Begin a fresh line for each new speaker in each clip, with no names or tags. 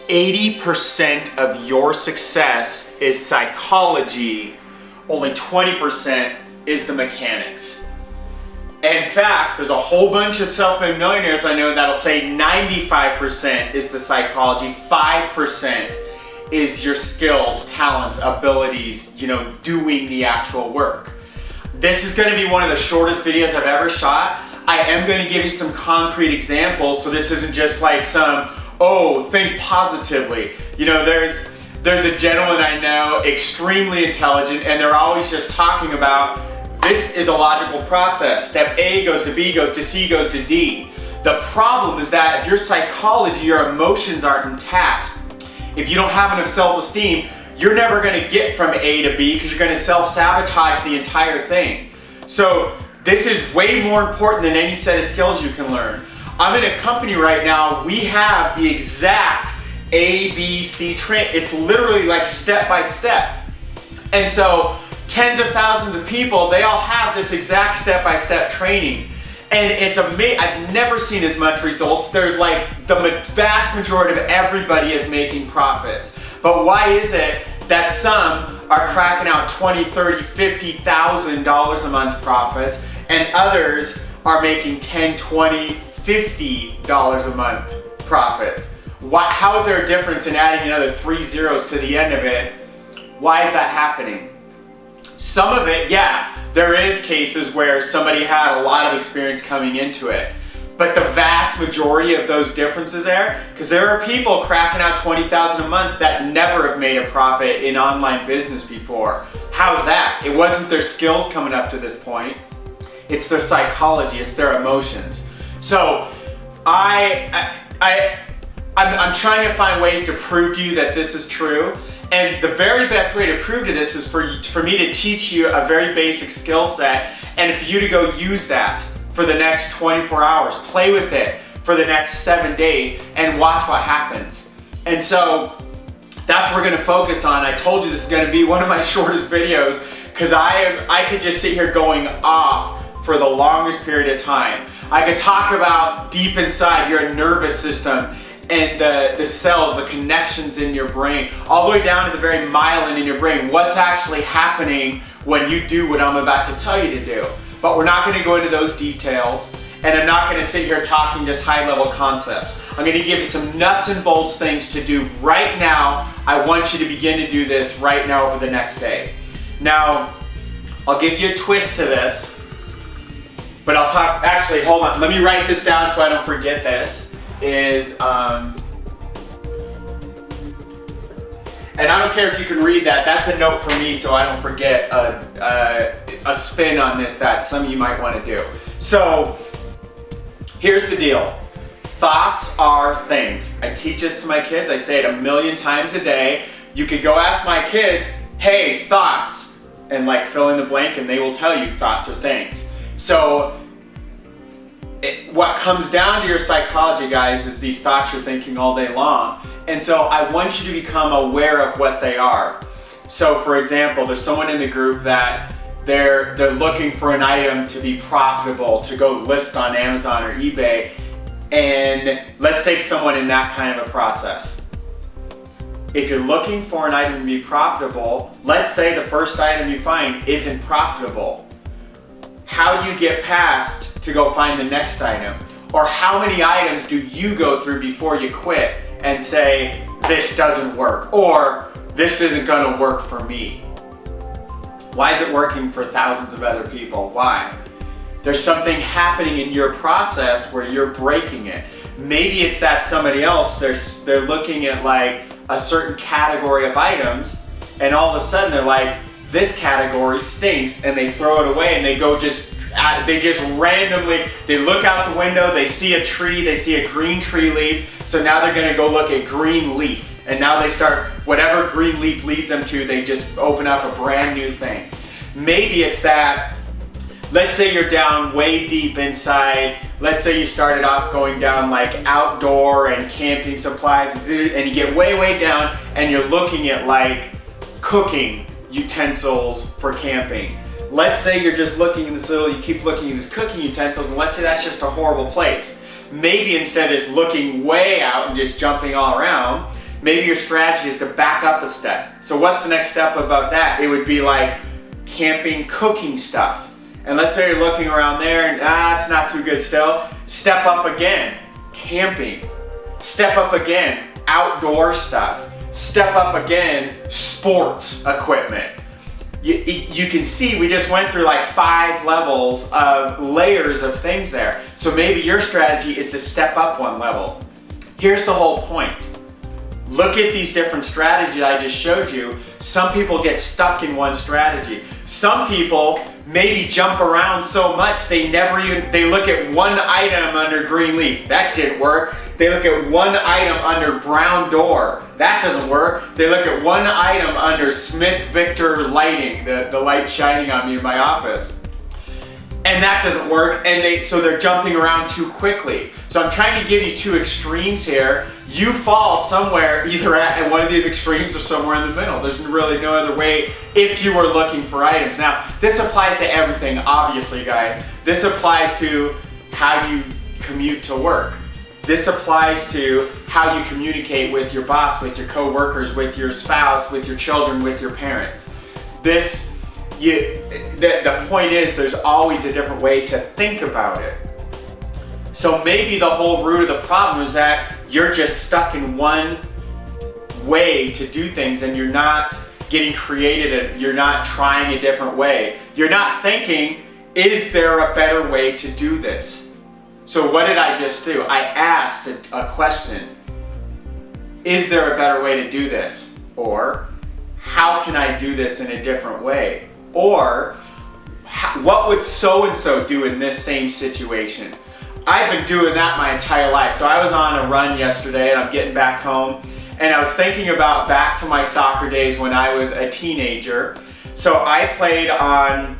80% of your success is psychology, only 20% is the mechanics. In fact, there's a whole bunch of self-made millionaires I know that'll say 95% is the psychology, 5% is your skills, talents, abilities, doing the actual work. This is going to be one of the shortest videos I've ever shot. I am going to give you some concrete examples, so this isn't just like some, oh, think positively. There's a gentleman I know, extremely intelligent, and they're always just talking about this is a logical process. Step A goes to B, goes to C, goes to D. The problem is that if your psychology, your emotions aren't intact, if you don't have enough self-esteem, you're never going to get from A to B because you're going to self-sabotage the entire thing. So this is way more important than any set of skills you can learn. I'm in a company right now, we have the exact A, B, C train. It's literally like step by step. And so tens of thousands of people, they all have this exact step-by-step training. And it's amazing. I've never seen as much results. There's like the vast majority of everybody is making profits. But why is it that some are cracking out $20, $30, $50,000 a month profits and others are making $10, $20, $50 a month profits? How is there a difference in adding another 3 zeros to the end of it? Why is that happening? Some of it, yeah, there is cases where somebody had a lot of experience coming into it. But the vast majority of those differences there, because there are people cracking out $20,000 a month that never have made a profit in online business before. How's that? It wasn't their skills coming up to this point. It's their psychology, it's their emotions. So I'm trying to find ways to prove to you that this is true. And the very best way to prove to this is for me to teach you a very basic skill set and for you to go use that for the next 24 hours. Play with it for the next 7 days and watch what happens. And so that's what we're gonna focus on. I told you this is gonna be one of my shortest videos because I could just sit here going off for the longest period of time. I could talk about deep inside your nervous system and the cells, the connections in your brain, all the way down to the very myelin in your brain, what's actually happening when you do what I'm about to tell you to do. But we're not gonna go into those details, and I'm not gonna sit here talking just high-level concepts. I'm gonna give you some nuts and bolts things to do right now. I want you to begin to do this right now over the next day. Now, I'll give you a twist to this, but actually, hold on, let me write this down so I don't forget this. And I don't care if you can read that, that's a note for me so I don't forget a spin on this that some of you might want to do. So here's the deal. Thoughts are things. I teach this to my kids, I say it 1,000,000 times a day. You could go ask my kids, hey, thoughts, and like fill in the blank and they will tell you thoughts are things. So what comes down to your psychology, guys, is these thoughts you're thinking all day long. And so I want you to become aware of what they are. So for example, there's someone in the group that they're looking for an item to be profitable, to go list on Amazon or eBay. And let's take someone in that kind of a process. If you're looking for an item to be profitable, let's say the first item you find isn't profitable. How do you get past to go find the next item? Or how many items do you go through before you quit and say, this doesn't work, or this isn't gonna work for me? Why is it working for thousands of other people? Why? There's something happening in your process where you're breaking it. Maybe it's that somebody else, they're looking at like a certain category of items and all of a sudden they're like, this category stinks, and they throw it away and they just randomly, they look out the window, they see a tree, they see a green tree leaf, so now they're gonna go look at green leaf. And now they start, whatever green leaf leads them to, they just open up a brand new thing. Maybe it's that, let's say you're down way deep inside, let's say you started off going down like outdoor and camping supplies, and you get way down and you're looking at like cooking utensils for camping. Let's say you're just looking in this you keep looking at these cooking utensils, and let's say that's just a horrible place. Maybe instead of just looking way out and just jumping all around, Maybe your strategy is to back up a step. So what's the next step above that? It would be like camping, cooking stuff. And let's say you're looking around there and it's not too good still. Step up again, camping. Step up again, outdoor stuff. Step up again, sports equipment. You can see we just went through like 5 levels of layers of things there. So maybe your strategy is to step up 1 level. Here's the whole point. Look at these different strategies I just showed you. Some people get stuck in one strategy. Some people maybe jump around so much they look at one item under green leaf. That didn't work. They look at one item under brown door. That doesn't work. They look at one item under Smith Victor lighting, the light shining on me in my office. And that doesn't work, and so they're jumping around too quickly. So I'm trying to give you 2 extremes here. You fall somewhere either at one of these extremes or somewhere in the middle. There's really no other way if you were looking for items. Now, this applies to everything, obviously, guys. This applies to how you commute to work. This applies to how you communicate with your boss, with your coworkers, with your spouse, with your children, with your parents. The point is there's always a different way to think about it. So maybe the whole root of the problem is that you're just stuck in one way to do things and you're not getting creative, you're not trying a different way. You're not thinking, is there a better way to do this? So what did I just do? I asked a question. Is there a better way to do this? Or how can I do this in a different way? Or what would so-and-so do in this same situation? I've been doing that my entire life. So I was on a run yesterday and I'm getting back home and I was thinking about back to my soccer days when I was a teenager. So I played on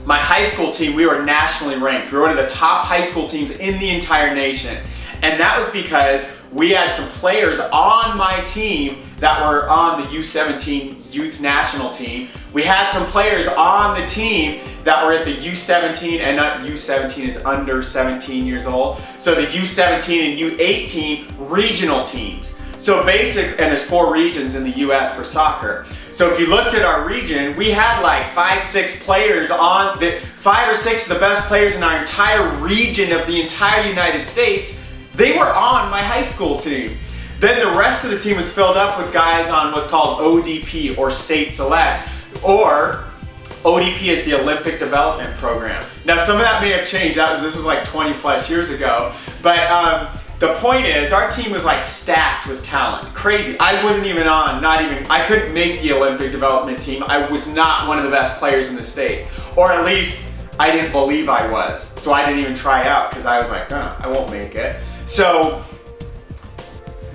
my high school team. We were nationally ranked. We were one of the top high school teams in the entire nation. And that was because we had some players on my team that were on the U17 youth national team. We had some players on the team that were at the U17, and not U17 is under 17 years old. So the U17 and U18 regional teams. So and there's 4 regions in the US for soccer. So if you looked at our region, we had like 5-6 players on, 5 or 6 of the best players in our entire region of the entire United States. They were on my high school team. Then the rest of the team was filled up with guys on what's called ODP, or State Select, or ODP is the Olympic Development Program. Now some of that may have changed. This was like 20 plus years ago. But the point is, our team was like stacked with talent. Crazy. I wasn't even on, I couldn't make the Olympic Development team. I was not one of the best players in the state. Or at least I didn't believe I was. So I didn't even try out because I was like, I won't make it. So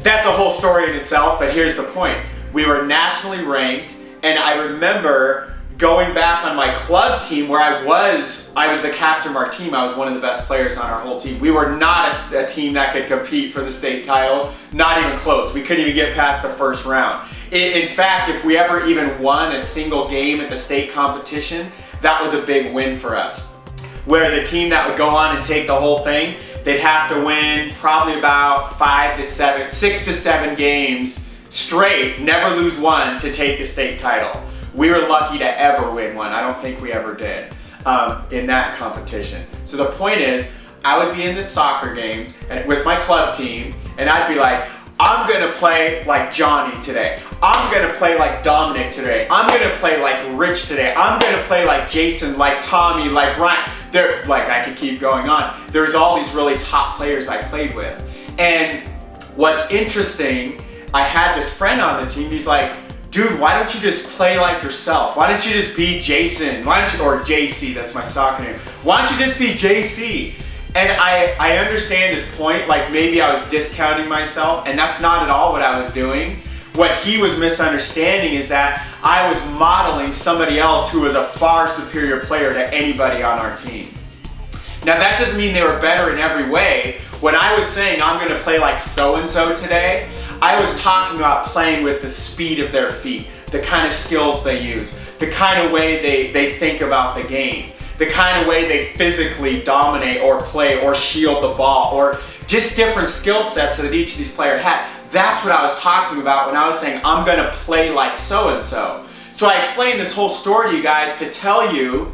that's a whole story in itself, but here's the point. We were nationally ranked, and I remember going back on my club team where I was the captain of our team. I was one of the best players on our whole team. We were not a team that could compete for the state title, not even close. We couldn't even get past the first round. In fact, if we ever even won a single game at the state competition, that was a big win for us. Where the team that would go on and take the whole thing, they'd have to win probably about 6 to 7 games straight, never lose one to take the state title. We were lucky to ever win one. I don't think we ever did in that competition. So the point is, I would be in the soccer games with my club team, and I'd be like, I'm gonna play like Johnny today. I'm gonna play like Dominic today. I'm gonna play like Rich today. I'm gonna play like Jason, like Tommy, like Ryan. I could keep going on. There's all these really top players I played with. And what's interesting, I had this friend on the team, he's like, dude, why don't you just play like yourself? Why don't you just be Jason? Or JC, that's my soccer name. Why don't you just be JC? And I understand his point, like maybe I was discounting myself, and that's not at all what I was doing. What he was misunderstanding is that I was modeling somebody else who was a far superior player to anybody on our team. Now that doesn't mean they were better in every way. When I was saying I'm gonna play like so-and-so today, I was talking about playing with the speed of their feet, the kind of skills they use, the kind of way they think about the game, the kind of way they physically dominate or play or shield the ball, or just different skill sets that each of these players had. That's what I was talking about when I was saying I'm gonna play like so-and-so. So I explained this whole story to you guys to tell you,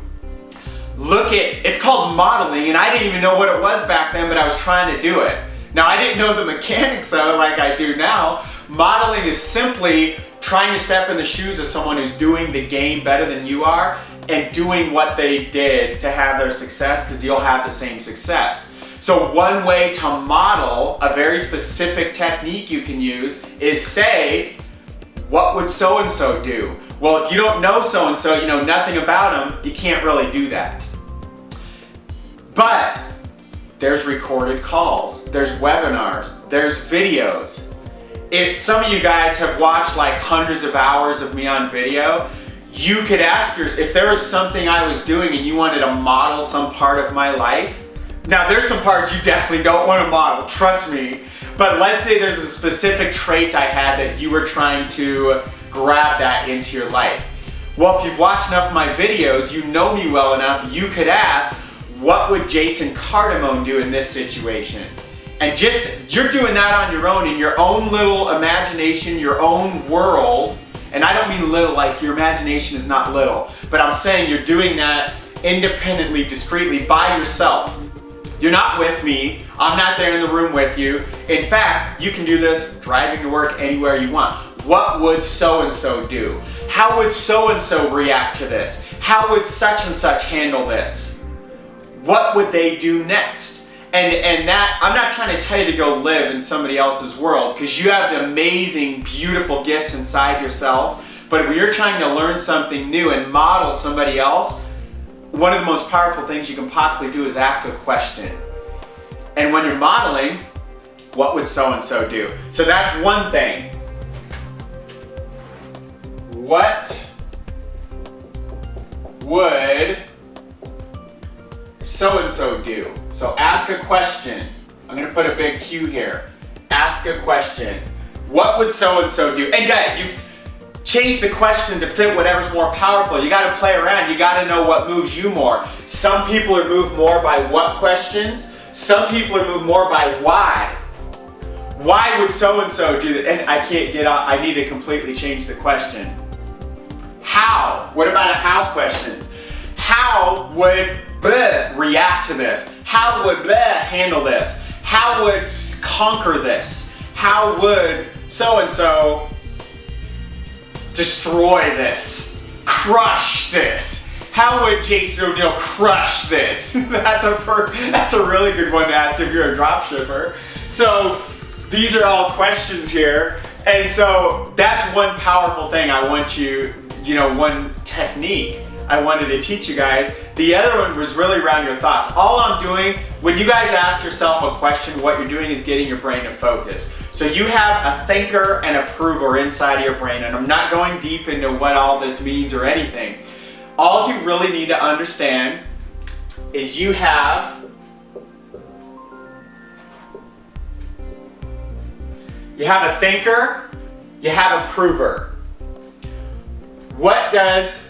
it's called modeling, and I didn't even know what it was back then, but I was trying to do it. Now, I didn't know the mechanics of it like I do now. Modeling is simply trying to step in the shoes of someone who's doing the game better than you are and doing what they did to have their success, because you'll have the same success. So one way to model a very specific technique you can use is say, what would so-and-so do? Well, if you don't know so-and-so, you know nothing about them, you can't really do that. But there's recorded calls, there's webinars, there's videos. If some of you guys have watched like hundreds of hours of me on video, you could ask yourself, if there was something I was doing and you wanted to model some part of my life, now there's some parts you definitely don't want to model, trust me, but let's say there's a specific trait I had that you were trying to grab that into your life. Well, if you've watched enough of my videos, you know me well enough, you could ask, what would Jason Cardamone do in this situation? And you're doing that on your own, in your own little imagination, your own world. And I don't mean little like your imagination is not little, but I'm saying you're doing that independently, discreetly, by yourself. You're not with me, I'm not there in the room with you. In fact, you can do this driving to work anywhere you want. What would so-and-so do? How would so-and-so react to this? How would such and such handle this? What would they do next? And that, I'm not trying to tell you to go live in somebody else's world, because you have the amazing, beautiful gifts inside yourself. But when you're trying to learn something new and model somebody else, one of the most powerful things you can possibly do is ask a question. And when you're modeling, what would so-and-so do? So that's one thing. What would so-and-so do? So ask a question. I'm gonna put a big Q here. Ask a question. What would so-and-so do? And guys, you change the question to fit whatever's more powerful. You gotta play around. You gotta know what moves you more. Some people are moved more by what questions. Some people are moved more by why. Why would so-and-so do that? And I can't get out. I need to completely change the question. How? What about a how questions? How would bleh react to this? How would bleh handle this? How would conquer this? How would so-and-so destroy this? Crush this? How would Jason O'Neill crush this? That's a really good one to ask if you're a drop shipper. So these are all questions here. And so that's one powerful thing I want one technique I wanted to teach you guys. The other one was really around your thoughts. All I'm doing, when you guys ask yourself a question, what you're doing is getting your brain to focus. So you have a thinker and a prover inside of your brain, and I'm not going deep into what all this means or anything. All you really need to understand is you have a thinker, you have a prover. What does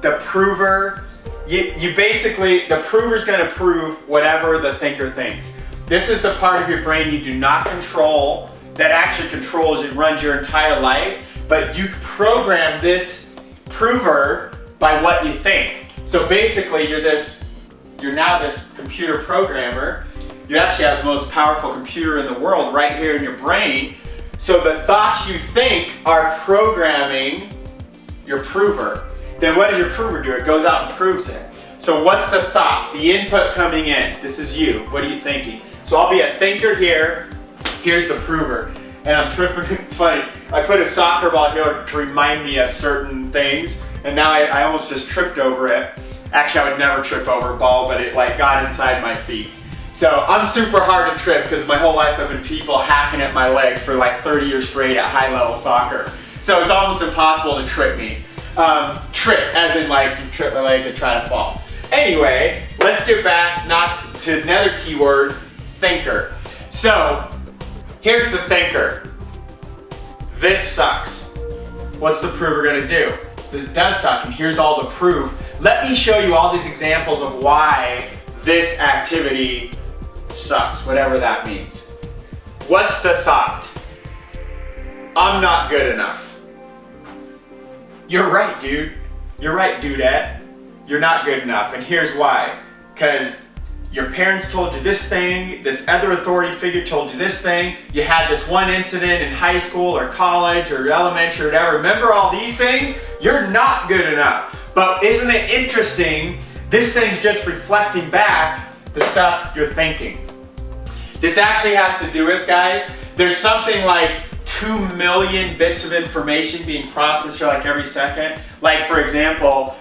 the prover, the prover's gonna prove whatever the thinker thinks. This is the part of your brain you do not control, that actually controls and runs your entire life, but you program this prover by what you think. So basically you're now this computer programmer. You actually have the most powerful computer in the world right here in your brain. So the thoughts you think are programming your prover. Then what does your prover do? It goes out and proves it. So what's the thought? The input coming in. This is you. What are you thinking? So I'll be a thinker here. Here's the prover. And I'm tripping. It's funny. I put a soccer ball here to remind me of certain things. And now I almost just tripped over it. Actually, I would never trip over a ball, but it like got inside my feet. So I'm super hard to trip because my whole life I've been people hacking at my legs for like 30 years straight at high level soccer. So it's almost impossible to trip me. Trip, as in like you trip my legs and try to fall. Anyway, let's get back to another T word, thinker. So here's the thinker. This sucks. What's the prover gonna do? This does suck, and here's all the proof. Let me show you all these examples of why this activity sucks, whatever that means. What's the thought? I'm not good enough. You're right, dude. You're right, dudette. You're not good enough, and here's why. Because your parents told you this thing, this other authority figure told you this thing, you had this one incident in high school or college or elementary or whatever. Remember all these things? You're not good enough. But isn't it interesting? This thing's just reflecting back the stuff you're thinking. This actually has to do with, guys, there's something like 2 million bits of information being processed here like every second. Like, for example,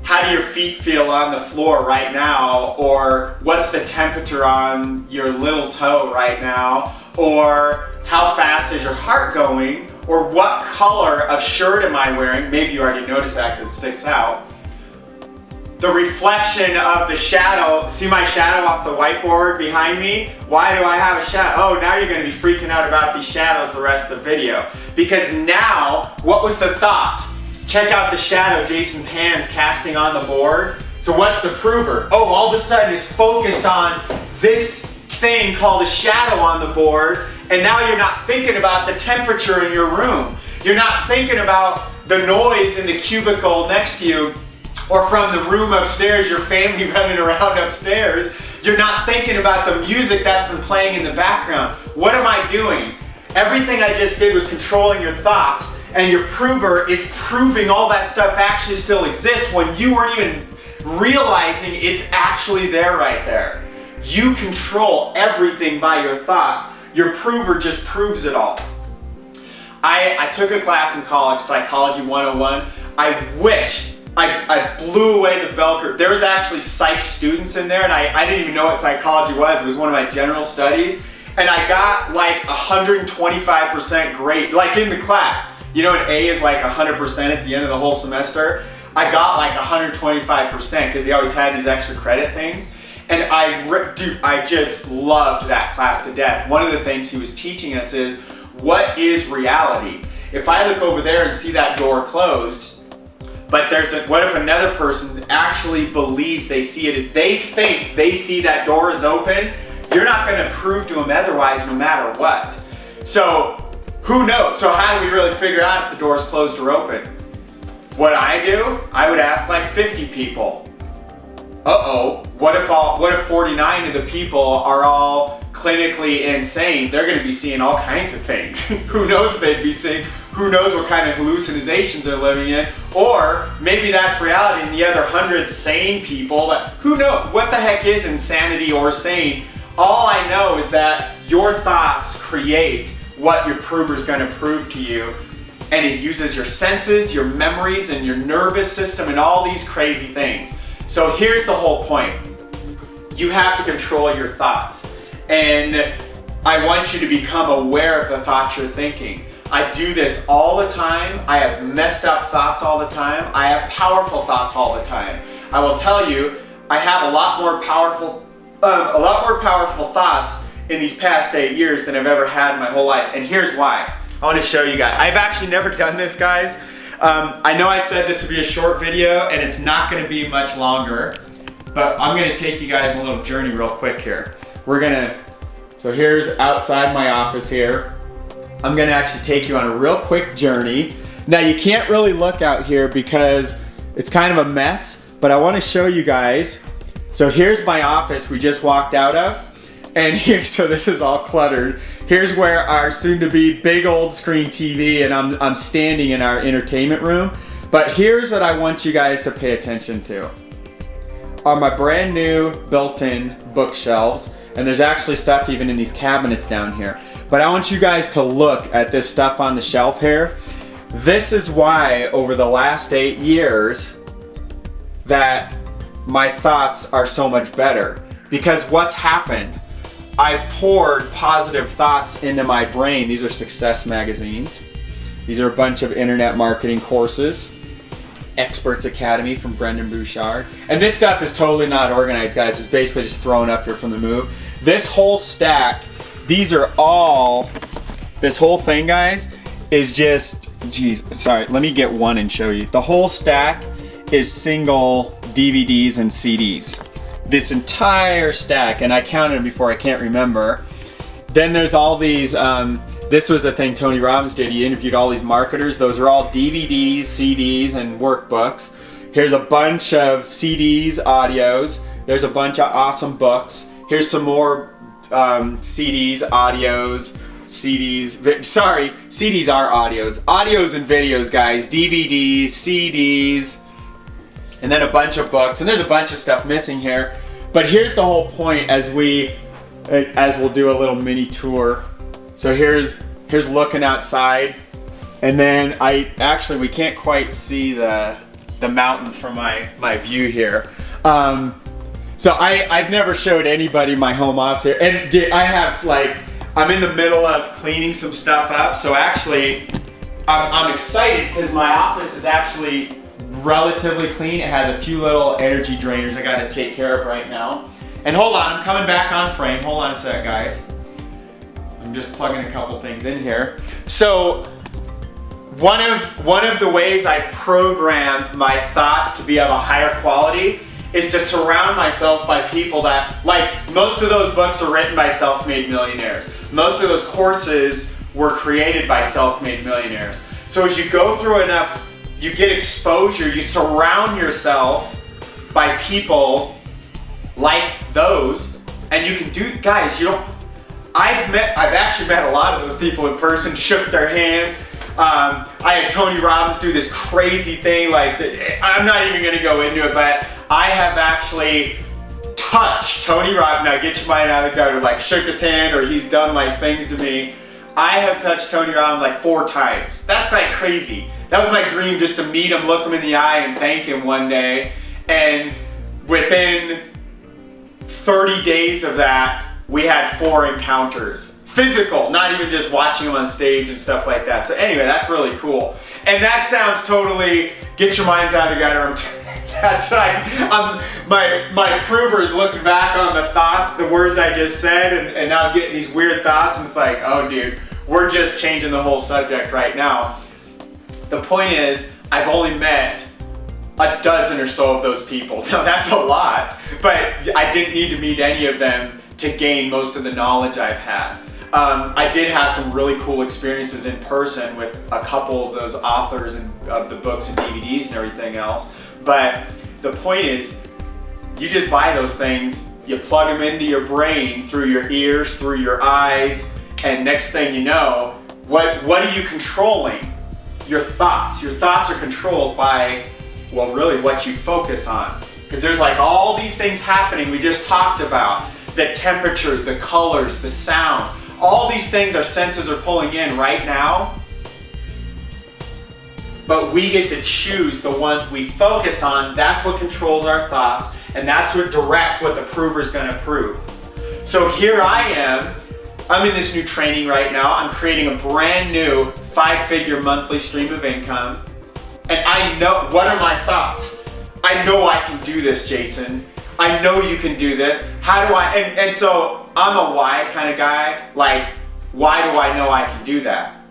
how do your feet feel on the floor right now? Or what's the temperature on your little toe right now? Or how fast is your heart going? Or what color of shirt am I wearing? Maybe you already noticed that because it sticks out. The reflection of the shadow. See my shadow off the whiteboard behind me? Why do I have a shadow? Oh, now you're going to be freaking out about these shadows the rest of the video. Because now, what was the thought? Check out the shadow Jason's hands casting on the board. So what's the prover? Oh, all of a sudden it's focused on this thing called a shadow on the board, and now you're not thinking about the temperature in your room. You're not thinking about the noise in the cubicle next to you, or from the room upstairs, your family running around upstairs. You're not thinking about the music that's been playing in the background. What am I doing? Everything I just did was controlling your thoughts, and your prover is proving all that stuff actually still exists when you weren't even realizing it's actually there right there. You control everything by your thoughts. Your prover just proves it all. I took a class in college, Psychology 101. I wished I blew away the bell curve. There was actually psych students in there, and I didn't even know what psychology was. It was one of my general studies, and I got like 125% grade, like in the class. You know, an A is like 100% at the end of the whole semester. I got like 125% because he always had these extra credit things. And I just loved that class to death. One of the things he was teaching us is, what is reality? If I look over there and see that door closed, but what if another person actually believes they see it, they think they see that door is open, you're not gonna prove to them otherwise no matter what. So, who knows? So how do we really figure out if the door is closed or open? What I do, I would ask like 50 people. Uh-oh, what if 49 of the people are all clinically insane? They're gonna be seeing all kinds of things. Who knows what they'd be seeing? Who knows what kind of hallucinations they're living in? Or maybe that's reality and the other 100 sane people, who knows? What the heck is insanity or sane? All I know is that your thoughts create what your prover's gonna prove to you, and it uses your senses, your memories, and your nervous system, and all these crazy things. So here's the whole point. You have to control your thoughts, and I want you to become aware of the thoughts you're thinking. I do this all the time. I have messed up thoughts all the time. I have powerful thoughts all the time. I will tell you, I have a lot more powerful thoughts in these past 8 years than I've ever had in my whole life. And here's why. I want to show you guys. I've actually never done this, guys. I know I said this would be a short video, and it's not going to be much longer, but I'm going to take you guys on a little journey real quick here. So here's outside my office here. I'm going to actually take you on a real quick journey. Now you can't really look out here because it's kind of a mess, but I want to show you guys. So here's my office we just walked out of. And here, so this is all cluttered. Here's where our soon-to-be big old screen TV, and I'm standing in our entertainment room. But here's what I want you guys to pay attention to. Are my brand new built-in bookshelves, and there's actually stuff even in these cabinets down here. But I want you guys to look at this stuff on the shelf here. This is why over the last 8 years that my thoughts are so much better. Because what's happened? I've poured positive thoughts into my brain. These are success magazines. These are a bunch of internet marketing courses. Experts Academy from Brendan Bouchard. And this stuff is totally not organized, guys. It's basically just thrown up here from the move. This whole stack, this whole thing, guys, is just, sorry, let me get one and show you. The whole stack is single DVDs and CDs. This entire stack, and I counted them before, I can't remember. Then there's all these This was a thing Tony Robbins did. He interviewed all these marketers. Those are all DVDs, CDs, and workbooks. Here's a bunch of CDs, audios. There's a bunch of awesome books. Here's some more CDs, audios, CDs. Sorry, CDs are audios. Audios and videos, guys. DVDs, CDs, and then a bunch of books. And there's a bunch of stuff missing here. But here's the whole point as we'll do a little mini tour. So here's looking outside, and then we can't quite see the mountains from my view here. So I've never showed anybody my home office here, and I'm in the middle of cleaning some stuff up. So actually, I'm excited because my office is actually relatively clean. It has a few little energy drainers I got to take care of right now. And hold on, I'm coming back on frame. Hold on a sec, guys. I'm just plugging a couple things in here. So one of the ways I've programmed my thoughts to be of a higher quality is to surround myself by people that, like, most of those books are written by self-made millionaires. Most of those courses were created by self-made millionaires. So as you go through enough, you get exposure, you surround yourself by people like those, and you can do, guys, I've actually met a lot of those people in person, shook their hand. I had Tony Robbins do this crazy thing, like, I'm not even gonna go into it, but I have actually touched Tony Robbins. Now get your mind out of the gutter, like shook his hand or he's done like things to me. I have touched Tony Robbins like 4 times. That's like crazy. That was my dream, just to meet him, look him in the eye and thank him one day. And within 30 days of that, we had 4 encounters. Physical, not even just watching them on stage and stuff like that. So anyway, that's really cool. And that sounds totally, get your minds out of the gutter. That's like, my prover is looking back on the thoughts, the words I just said, and now I'm getting these weird thoughts, and it's like, oh dude, we're just changing the whole subject right now. The point is, I've only met a dozen or so of those people. Now that's a lot, but I didn't need to meet any of them to gain most of the knowledge I've had. I did have some really cool experiences in person with a couple of those authors of the books and DVDs and everything else. But the point is, you just buy those things, you plug them into your brain through your ears, through your eyes, and next thing you know, what are you controlling? Your thoughts. Your thoughts are controlled by, well, really what you focus on. Because there's like all these things happening we just talked about. The temperature, the colors, the sounds. All these things our senses are pulling in right now. But we get to choose the ones we focus on. That's what controls our thoughts, and that's what directs what the prover is going to prove. So here I am. I'm in this new training right now. I'm creating a brand new 5-figure monthly stream of income. And I know, what are my thoughts? I know I can do this, Jason. I know you can do this. How do I, and so I'm a why kind of guy. Like, why do I know I can do that?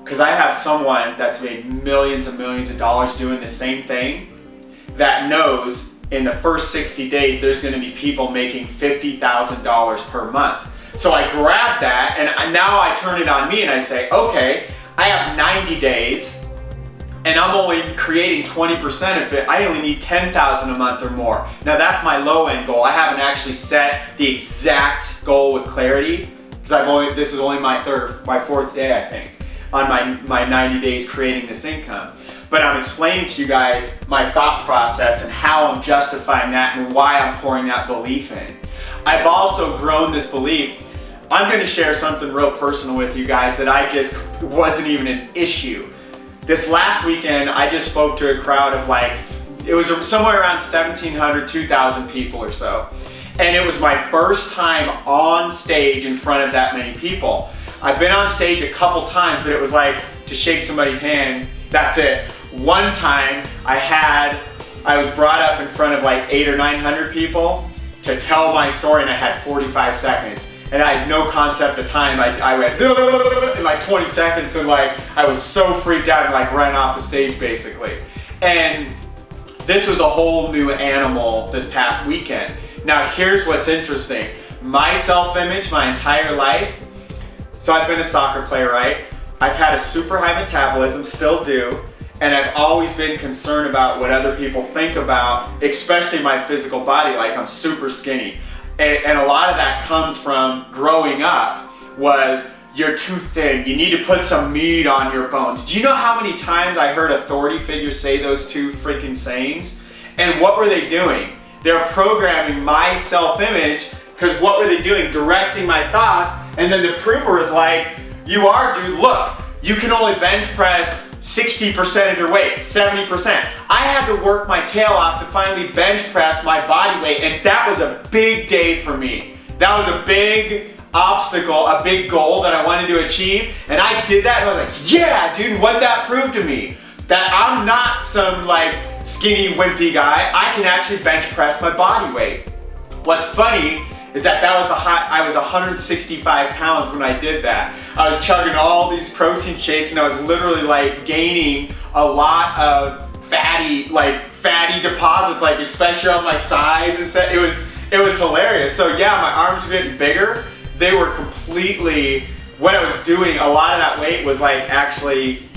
Because I have someone that's made millions and millions of dollars doing the same thing that knows in the first 60 days there's going to be people making $50,000 per month. So I grab that and now I turn it on me and I say, okay, I have 90 days and I'm only creating 20% of it. I only need 10,000 a month or more. Now that's my low end goal. I haven't actually set the exact goal with clarity because this is only my 4th day, I think, on my 90 days creating this income. But I'm explaining to you guys my thought process and how I'm justifying that and why I'm pouring that belief in. I've also grown this belief. I'm gonna share something real personal with you guys that I just wasn't even an issue. This last weekend, I just spoke to a crowd of like, it was somewhere around 1,700, 2,000 people or so. And it was my first time on stage in front of that many people. I've been on stage a couple times, but it was like to shake somebody's hand, that's it. One time I was brought up in front of like 800 or 900 people to tell my story and I had 45 seconds. And I had no concept of time. I went in like 20 seconds and like I was so freaked out and like ran off the stage basically. And this was a whole new animal this past weekend. Now here's what's interesting. My self-image, my entire life, So I've been a soccer player, right? I've had a super high metabolism, still do, and I've always been concerned about what other people think about, especially my physical body, like I'm super skinny. And a lot of that comes from growing up was, you're too thin, you need to put some meat on your bones. Do you know how many times I heard authority figures say those two freaking sayings? And what were they doing? They're programming my self-image, because what were they doing? Directing my thoughts, and then the prover is like, you are, dude, look, you can only bench press 60% of your weight, 70%. I had to work my tail off to finally bench press my body weight, and that was a big day for me. That was a big obstacle, a big goal that I wanted to achieve, and I did that, and I was like, yeah, dude, what did that prove to me? That I'm not some like skinny, wimpy guy. I can actually bench press my body weight. What's funny is that I was 165 pounds when I did that. I was chugging all these protein shakes, and I was literally like gaining a lot of fatty deposits, like especially on my sides and stuff. It was hilarious. So yeah, my arms were getting bigger. They were completely, what I was doing, a lot of that weight was like actually,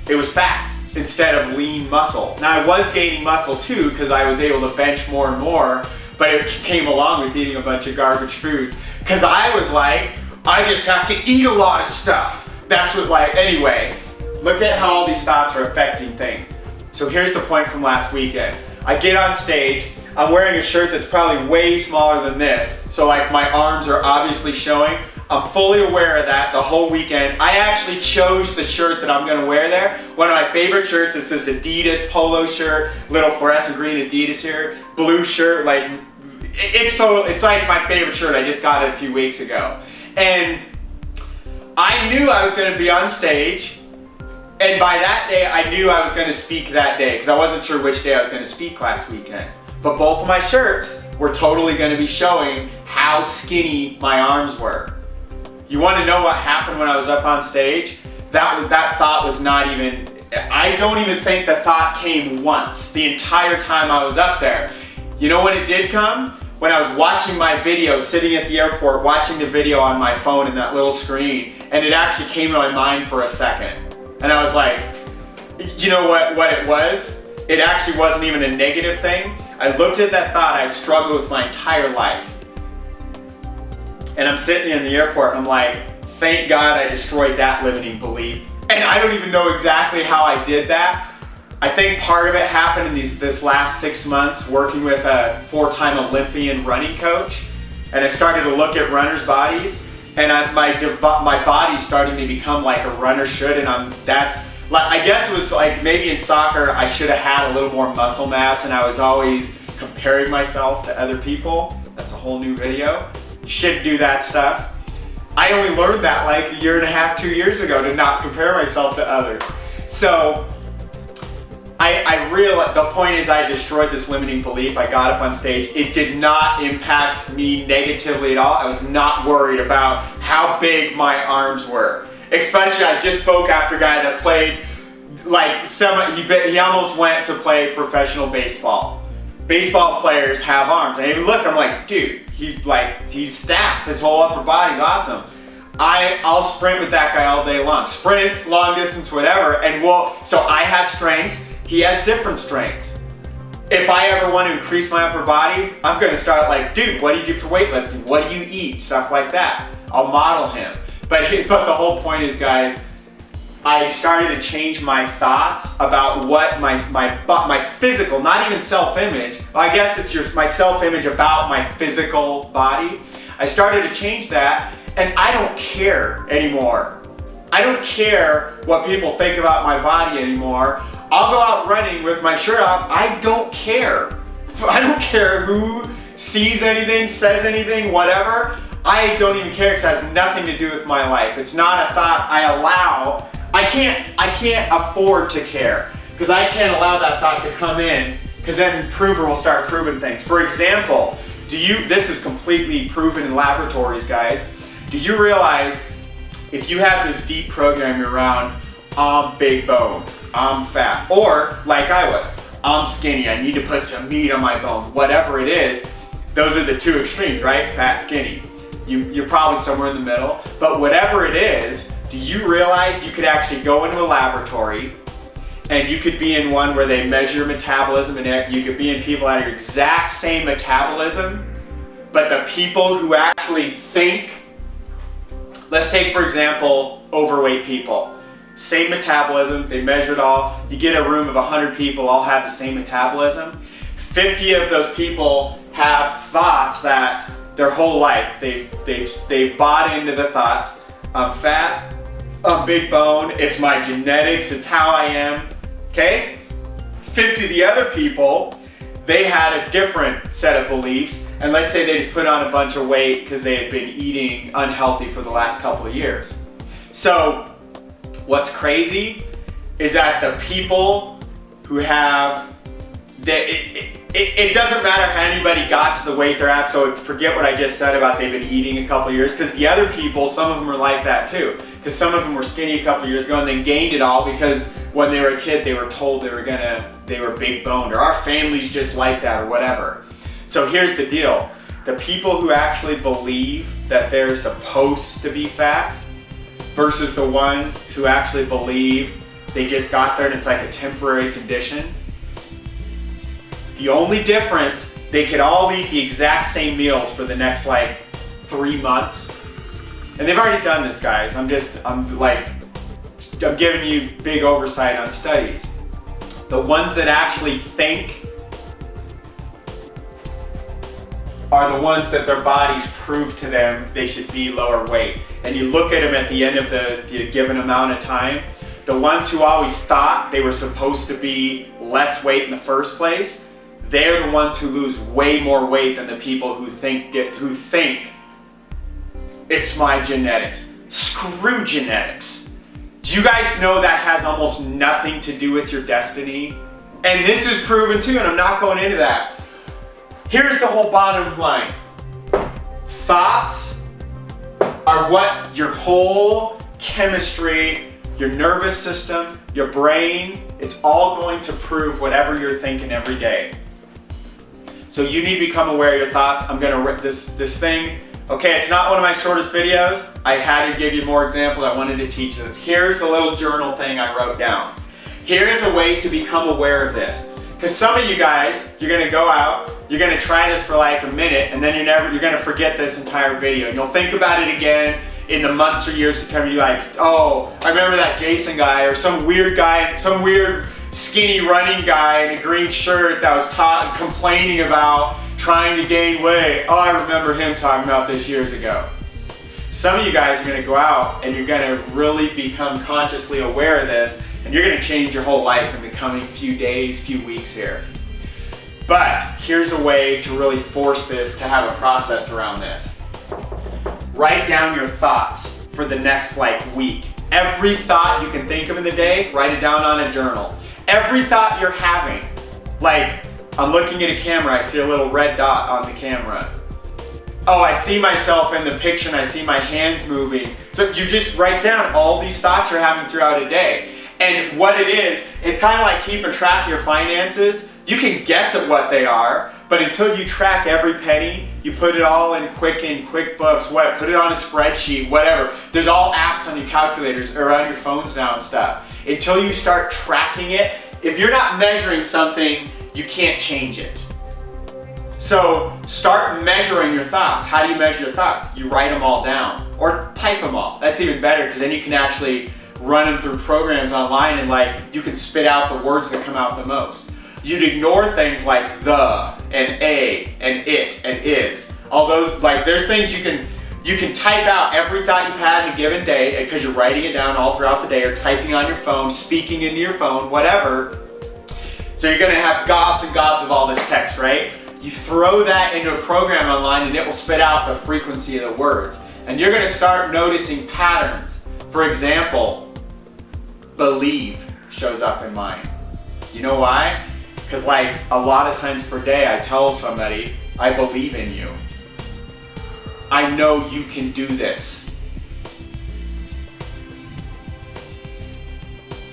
it was fat instead of lean muscle. Now I was gaining muscle too, because I was able to bench more and more, but it came along with eating a bunch of garbage foods. Because I was like, I just have to eat a lot of stuff. That's what, like, anyway, look at how all these thoughts are affecting things. So here's the point from last weekend. I get on stage, I'm wearing a shirt that's probably way smaller than this, so like my arms are obviously showing. I'm fully aware of that the whole weekend. I actually chose the shirt that I'm gonna wear there. One of my favorite shirts is this Adidas polo shirt, little fluorescent green Adidas here, blue shirt, like, it's like my favorite shirt. I just got it a few weeks ago. And I knew I was gonna be on stage, and by that day, I knew I was gonna speak that day, because I wasn't sure which day I was gonna speak last weekend. But both of my shirts were totally gonna be showing how skinny my arms were. You wanna know what happened when I was up on stage? That thought was not even, I don't even think the thought came once the entire time I was up there. You know when it did come? When I was watching my video, sitting at the airport, watching the video on my phone in that little screen, and it actually came to my mind for a second. And I was like, you know what it was? It actually wasn't even a negative thing. I looked at that thought I'd struggled with my entire life. And I'm sitting in the airport and I'm like, thank God I destroyed that limiting belief. And I don't even know exactly how I did that. I think part of it happened in this last 6 months working with a 4-time Olympian running coach. And I started to look at runners' bodies, and my body's starting to become like a runner should, and I guess it was like maybe in soccer I should have had a little more muscle mass, and I was always comparing myself to other people. That's a whole new video. You shouldn't do that stuff. I only learned that like 1.5 years, 2 years ago, to not compare myself to others. So I realized, the point is I destroyed this limiting belief. I got up on stage. It did not impact me negatively at all. I was not worried about how big my arms were. Especially, I just spoke after a guy that played like he almost went to play professional baseball. Baseball players have arms. And I even look, I'm like, dude, he's stacked. His whole upper body's awesome. I'll sprint with that guy all day long. Sprints, long distance, whatever. And so I have strengths. He has different strengths. If I ever want to increase my upper body, I'm gonna start like, dude, what do you do for weightlifting? What do you eat? Stuff like that. I'll model him. But the whole point is, guys, I started to change my thoughts about what my physical, not even self-image, I guess it's my self-image about my physical body. I started to change that, and I don't care anymore. I don't care what people think about my body anymore. I'll go out running with my shirt off. I don't care. I don't care who sees anything, says anything, whatever. I don't even care, because it has nothing to do with my life. It's not a thought I allow. I can't afford to care, because I can't allow that thought to come in, because then prover will start proving things. For example, this is completely proven in laboratories, guys. Do you realize if you have this deep programming around, I'm big bone, I'm fat, or like I was, I'm skinny, I need to put some meat on my bone, whatever it is, those are the two extremes, right? Fat, skinny. You're probably somewhere in the middle. But whatever it is, do you realize you could actually go into a laboratory and you could be in one where they measure metabolism, and you could be in people that are exact same metabolism, but the people who actually think, let's take for example, overweight people. Same metabolism, they measure it all. You get a room of 100 people, all have the same metabolism. 50 of those people have thoughts that their whole life, they've bought into the thoughts. I'm fat, I'm big bone, it's my genetics, it's how I am, okay? 50 of the other people, they had a different set of beliefs, and let's say they just put on a bunch of weight because they had been eating unhealthy for the last couple of years. So what's crazy is that the people who have, it doesn't matter how anybody got to the weight they're at, so forget what I just said about they've been eating a couple of years, because the other people, some of them are like that too. Because some of them were skinny a couple of years ago and then gained it all because when they were a kid they were told they were big boned, or our family's just like that, or whatever. So here's the deal. The people who actually believe that they're supposed to be fat versus the ones who actually believe they just got there and it's like a temporary condition. The only difference, they could all eat the exact same meals for the next like 3 months. And they've already done this, guys. I'm giving you big oversight on studies. The ones that actually think are the ones that their bodies prove to them they should be lower weight. And you look at them at the end of the given amount of time, the ones who always thought they were supposed to be less weight in the first place, they're the ones who lose way more weight than the people who think it's my genetics. Screw genetics. Do you guys know that has almost nothing to do with your destiny? And this is proven too, and I'm not going into that. Here's the whole bottom line. Thoughts are what your whole chemistry, your nervous system, your brain, it's all going to prove whatever you're thinking every day. So you need to become aware of your thoughts. I'm gonna rip this thing. Okay, it's not one of my shortest videos. I had to give you more examples. I wanted to teach this. Here's the little journal thing I wrote down. Here's a way to become aware of this. Because some of you guys, you're gonna go out, you're gonna try this for like a minute, and then you're gonna forget this entire video. And you'll think about it again in the months or years to come. You're like, oh, I remember that Jason guy, or some weird guy, some weird skinny running guy in a green shirt that was complaining about trying to gain weight. Oh, I remember him talking about this years ago. Some of you guys are gonna go out and you're gonna really become consciously aware of this, and you're gonna change your whole life in the coming few days, few weeks here. But here's a way to really force this, to have a process around this. Write down your thoughts for the next week. Every thought you can think of in the day, write it down on a journal. Every thought you're having, like, I'm looking at a camera, I see a little red dot on the camera. Oh, I see myself in the picture and I see my hands moving. So you just write down all these thoughts you're having throughout a day. And what it is, it's kind of like keeping track of your finances. You can guess at what they are, but until you track every penny, you put it all in QuickBooks, put it on a spreadsheet, whatever. There's all apps on your calculators or on your phones now and stuff. Until you start tracking it, if you're not measuring something, you can't change it. So start measuring your thoughts. How do you measure your thoughts? You write them all down or type them all. That's even better, because then you can actually run them through programs online, and you can spit out the words that come out the most. You'd ignore things like the and a and it and is. All those, there's things you can type out every thought you've had in a given day, because you're writing it down all throughout the day, or typing on your phone, speaking into your phone, whatever. So you're gonna have gobs and gobs of all this text, right? You throw that into a program online and it will spit out the frequency of the words. And you're gonna start noticing patterns. For example, believe shows up in mine. You know why? Because a lot of times per day I tell somebody, I believe in you. I know you can do this.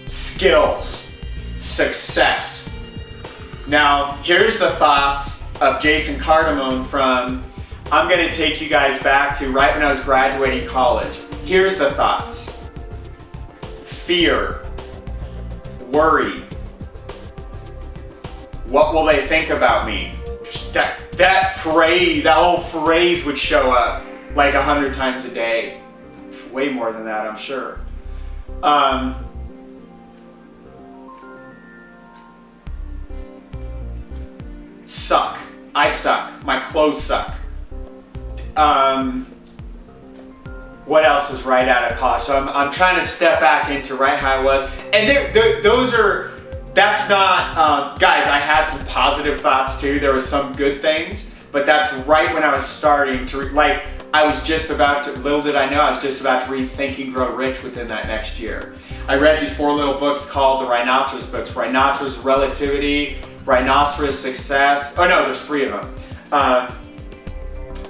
Skills, success. Now, here's the thoughts of Jason Cardamone from I'm gonna take you guys back to right when I was graduating college. Here's the thoughts. Fear, worry. What will they think about me? That phrase, that whole phrase would show up like 100 times a day. Way more than that, I'm sure. Suck. I suck. My clothes suck. What else is right out of college? So I'm trying to step back into right how I was. And that's not, guys, I had some positive thoughts too. There was some good things, but that's right when I was starting to, I was just about to, little did I know, I was just about to read Think and Grow Rich within that next year. I read these 4 little books called the Rhinoceros books. Rhinoceros Relativity, Rhinoceros Success. Oh no, there's 3 of them.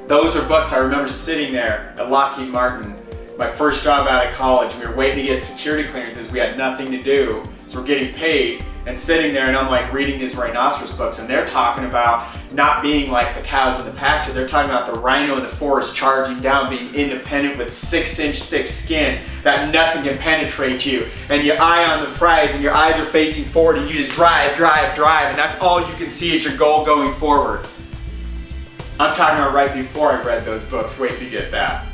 Those are books I remember sitting there at Lockheed Martin, my first job out of college, and we were waiting to get security clearances. We had nothing to do, so we're getting paid, and sitting there and I'm like reading these rhinoceros books, and they're talking about not being like the cows in the pasture. They're talking about the rhino in the forest charging down, being independent with 6-inch thick skin, that nothing can penetrate you, and your eye on the prize, and your eyes are facing forward, and you just drive, and that's all you can see is your goal going forward. I'm talking about right before I read those books, wait to get that.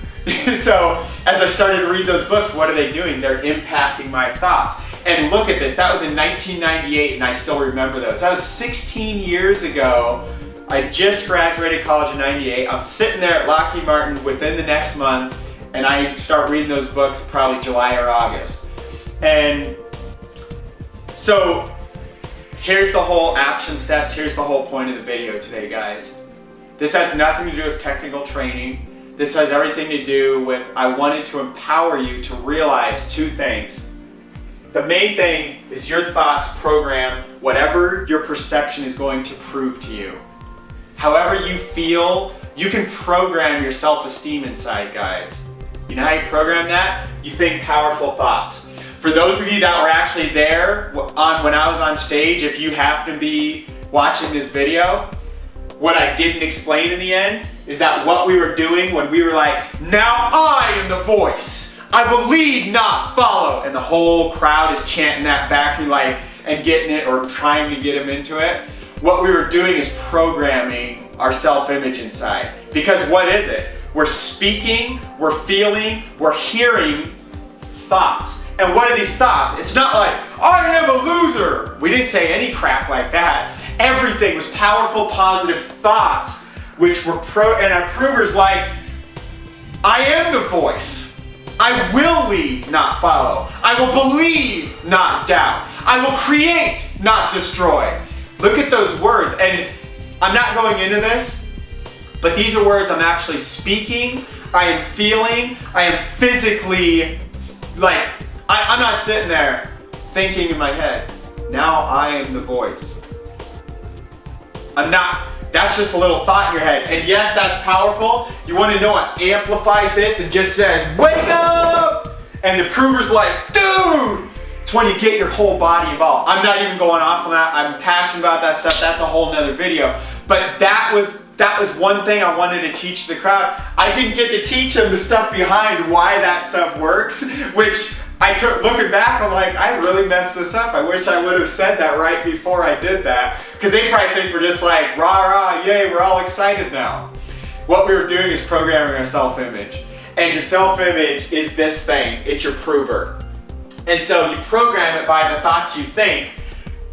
So as I started to read those books, what are they doing? They're impacting my thoughts. And look at this, that was in 1998 and I still remember those. That was 16 years ago. I just graduated college in 98. I'm sitting there at Lockheed Martin within the next month and I start reading those books probably July or August. And so here's the whole action steps, here's the whole point of the video today, guys. This has nothing to do with technical training. This has everything to do with, I wanted to empower you to realize 2 things. The main thing is your thoughts program whatever your perception is going to prove to you. However you feel, you can program your self-esteem inside, guys. You know how you program that? You think powerful thoughts. For those of you that were actually there when I was on stage, if you happen to be watching this video, what I didn't explain in the end is that what we were doing when we were like, now I am the voice. I will lead, not follow. And the whole crowd is chanting that back to me like, and getting it or trying to get them into it. What we were doing is programming our self-image inside. Because what is it? We're speaking, we're feeling, we're hearing thoughts. And what are these thoughts? It's not like, I am a loser. We didn't say any crap like that. Everything was powerful, positive thoughts, which were and our provers like, I am the voice. I will lead, not follow. I will believe, not doubt. I will create, not destroy. Look at those words, and I'm not going into this, but these are words I'm actually speaking, I am feeling, I am physically, like, I'm not sitting there thinking in my head, now I am the voice. I'm not, that's just a little thought in your head. And yes, that's powerful. You want to know what amplifies this and just says, wake up! And the prover's like, dude! It's when you get your whole body involved. I'm not even going off on that. I'm passionate about that stuff. That's a whole nother video. But that was one thing I wanted to teach the crowd. I didn't get to teach them the stuff behind why that stuff works, which I took, looking back, I'm like, I really messed this up. I wish I would have said that right before I did that. Because they probably think we're just like, rah, rah, yay, we're all excited now. What we were doing is programming our self-image. And your self-image is this thing, it's your prover. And so you program it by the thoughts you think.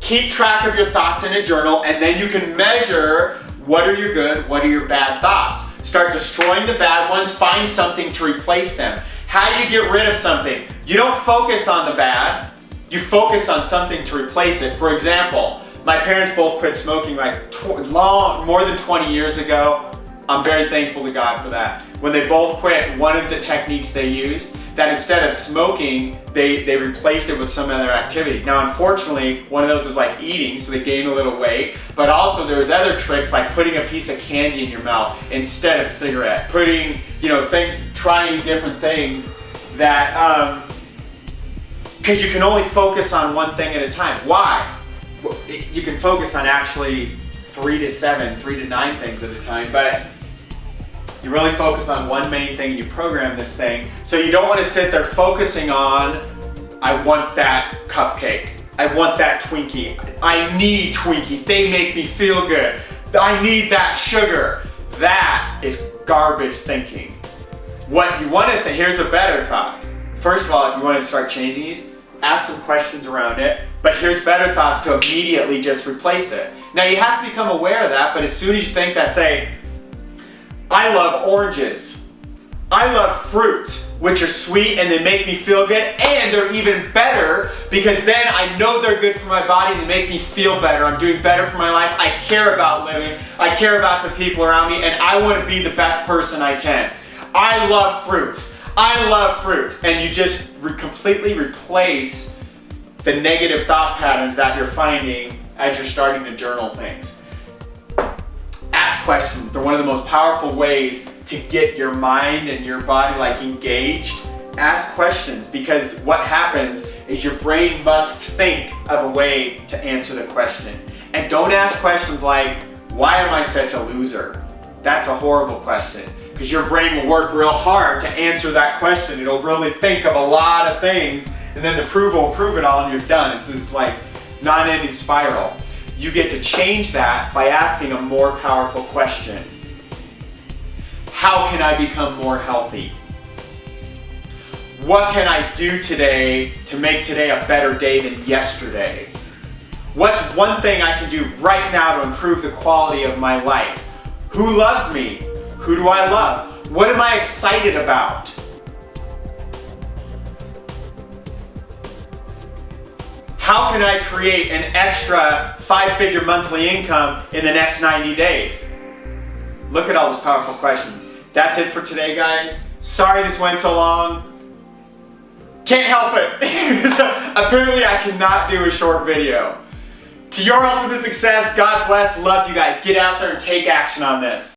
Keep track of your thoughts in a journal, and then you can measure what are your good, what are your bad thoughts. Start destroying the bad ones, find something to replace them. How do you get rid of something? You don't focus on the bad, you focus on something to replace it. For example, my parents both quit smoking like more than 20 years ago. I'm very thankful to God for that. When they both quit, one of the techniques they used, that instead of smoking, they replaced it with some other activity. Now, unfortunately, one of those was like eating, so they gained a little weight, but also there was other tricks like putting a piece of candy in your mouth instead of a cigarette, putting, trying different things that, because you can only focus on one thing at a time. Why? You can focus on actually 3 to 7, 3 to 9 things at a time, but You really focus on one main thing and you program this thing. So you don't want to sit there focusing on, I want that cupcake. I want that Twinkie. I need Twinkies. They make me feel good. I need that sugar. That is garbage thinking. What you want to think, here's a better thought. First of all, you want to start changing these, ask some questions around it, but here's better thoughts to immediately just replace it. Now you have to become aware of that, but as soon as you think that, say, I love oranges. I love fruits, which are sweet and they make me feel good, and they're even better because then I know they're good for my body and they make me feel better. I'm doing better for my life. I care about living. I care about the people around me, and I want to be the best person I can. I love fruits. I love fruits. And you just completely replace the negative thought patterns that you're finding as you're starting to journal things. Ask questions. They're one of the most powerful ways to get your mind and your body like engaged. Ask questions, because what happens is your brain must think of a way to answer the question. And don't ask questions like, why am I such a loser? That's a horrible question, because your brain will work real hard to answer that question. It'll really think of a lot of things, and then the prove will prove it all and you're done. It's this like non-ending spiral. You get to change that by asking a more powerful question. How can I become more healthy? What can I do today to make today a better day than yesterday? What's one thing I can do right now to improve the quality of my life? Who loves me? Who do I love? What am I excited about? How can I create an extra 5-figure monthly income in the next 90 days? Look at all those powerful questions. That's it for today, guys. Sorry this went so long. Can't help it. So, apparently I cannot do a short video. To your ultimate success, God bless, love you guys. Get out there and take action on this.